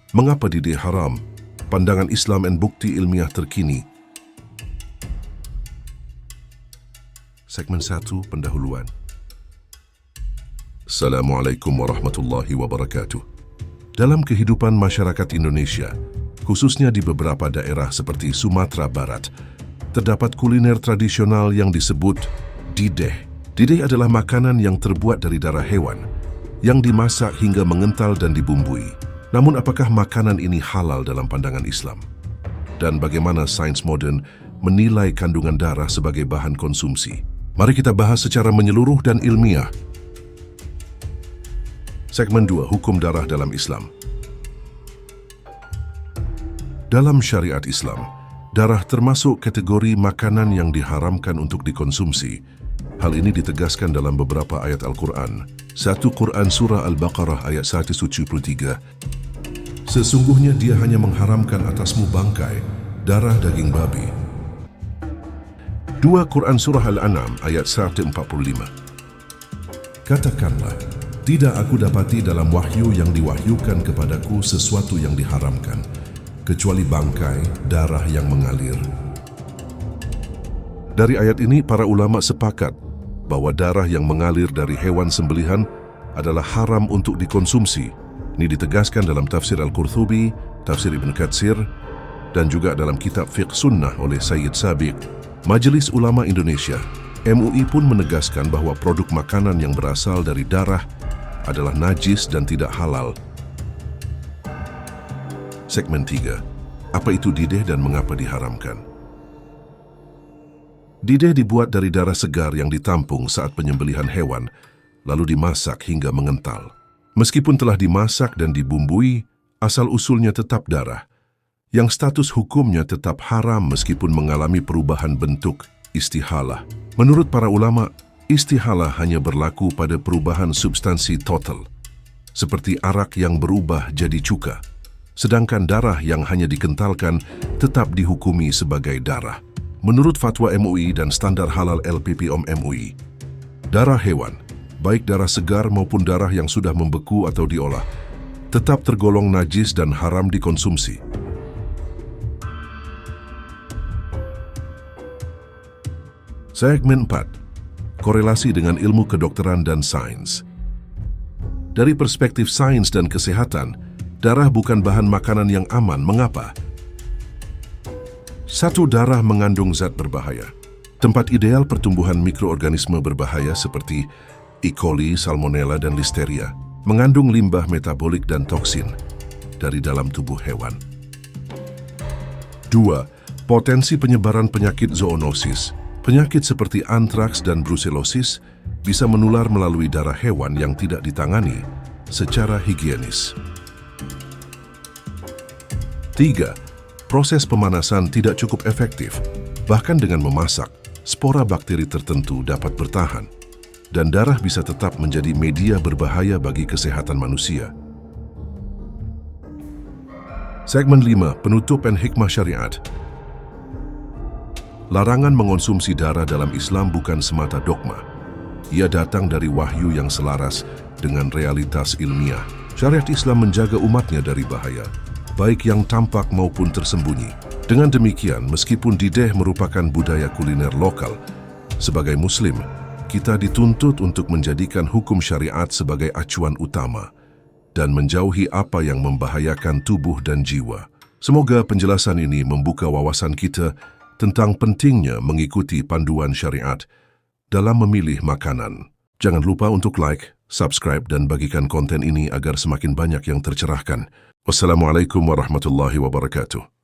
Mengapa didih haram? Pandangan Islam dan bukti ilmiah terkini. Segmen 1, pendahuluan. Assalamualaikum warahmatullahi wabarakatuh. Dalam kehidupan masyarakat Indonesia, khususnya di beberapa daerah seperti Sumatera Barat, terdapat kuliner tradisional yang disebut didih. Didih adalah makanan yang terbuat dari darah hewan, yang dimasak hingga mengental dan dibumbui. Namun apakah makanan ini halal dalam pandangan Islam? Dan bagaimana sains modern menilai kandungan darah sebagai bahan konsumsi? Mari kita bahas secara menyeluruh dan ilmiah. Segmen 2, Hukum Darah dalam Islam. Dalam syariat Islam, darah termasuk kategori makanan yang diharamkan untuk dikonsumsi. Hal ini ditegaskan dalam beberapa ayat Al-Quran. 1 Quran Surah Al-Baqarah ayat 173. Sesungguhnya dia hanya mengharamkan atasmu bangkai, darah daging babi. 2 Quran Surah Al-An'am ayat 145. Katakanlah, tidak aku dapati dalam wahyu yang diwahyukan kepadaku sesuatu yang diharamkan, kecuali bangkai, darah yang mengalir. Dari ayat ini, para ulama sepakat bahwa darah yang mengalir dari hewan sembelihan adalah haram untuk dikonsumsi. Ini ditegaskan dalam tafsir Al-Qurtubi, tafsir Ibn Katsir, dan juga dalam kitab Fiqh Sunnah oleh Sayyid Sabiq. Majelis Ulama Indonesia, MUI pun menegaskan bahwa produk makanan yang berasal dari darah adalah najis dan tidak halal. Segmen 3. Apa itu didih dan mengapa diharamkan? Didih dibuat dari darah segar yang ditampung saat penyembelihan hewan, lalu dimasak hingga mengental. Meskipun telah dimasak dan dibumbui, asal-usulnya tetap darah, yang status hukumnya tetap haram meskipun mengalami perubahan bentuk, istihalah. Menurut para ulama, istihalah hanya berlaku pada perubahan substansi total, seperti arak yang berubah jadi cuka, sedangkan darah yang hanya dikentalkan tetap dihukumi sebagai darah. Menurut fatwa MUI dan standar halal LPPOM MUI, darah hewan, baik darah segar maupun darah yang sudah membeku atau diolah, tetap tergolong najis dan haram dikonsumsi. Segmen 4. Korelasi dengan ilmu kedokteran dan sains. Dari perspektif sains dan kesehatan, darah bukan bahan makanan yang aman. Mengapa? 1. Darah mengandung zat berbahaya. Tempat ideal pertumbuhan mikroorganisme berbahaya seperti E. coli, Salmonella, dan Listeria mengandung limbah metabolik dan toksin dari dalam tubuh hewan. 2. Potensi penyebaran penyakit zoonosis. Penyakit seperti antraks dan brusellosis bisa menular melalui darah hewan yang tidak ditangani secara higienis. 3. Proses pemanasan tidak cukup efektif. Bahkan dengan memasak, spora bakteri tertentu dapat bertahan, dan darah bisa tetap menjadi media berbahaya bagi kesehatan manusia. Segmen 5. Penutup dan hikmah syariat. Larangan mengonsumsi darah dalam Islam bukan semata dogma. Ia datang dari wahyu yang selaras dengan realitas ilmiah. Syariat Islam menjaga umatnya dari bahaya, baik yang tampak maupun tersembunyi. Dengan demikian, meskipun didih merupakan budaya kuliner lokal, sebagai Muslim, kita dituntut untuk menjadikan hukum syariat sebagai acuan utama dan menjauhi apa yang membahayakan tubuh dan jiwa. Semoga penjelasan ini membuka wawasan kita tentang pentingnya mengikuti panduan syariat dalam memilih makanan. Jangan lupa untuk like, subscribe, dan bagikan konten ini agar semakin banyak yang tercerahkan. Wassalamualaikum warahmatullahi wabarakatuh.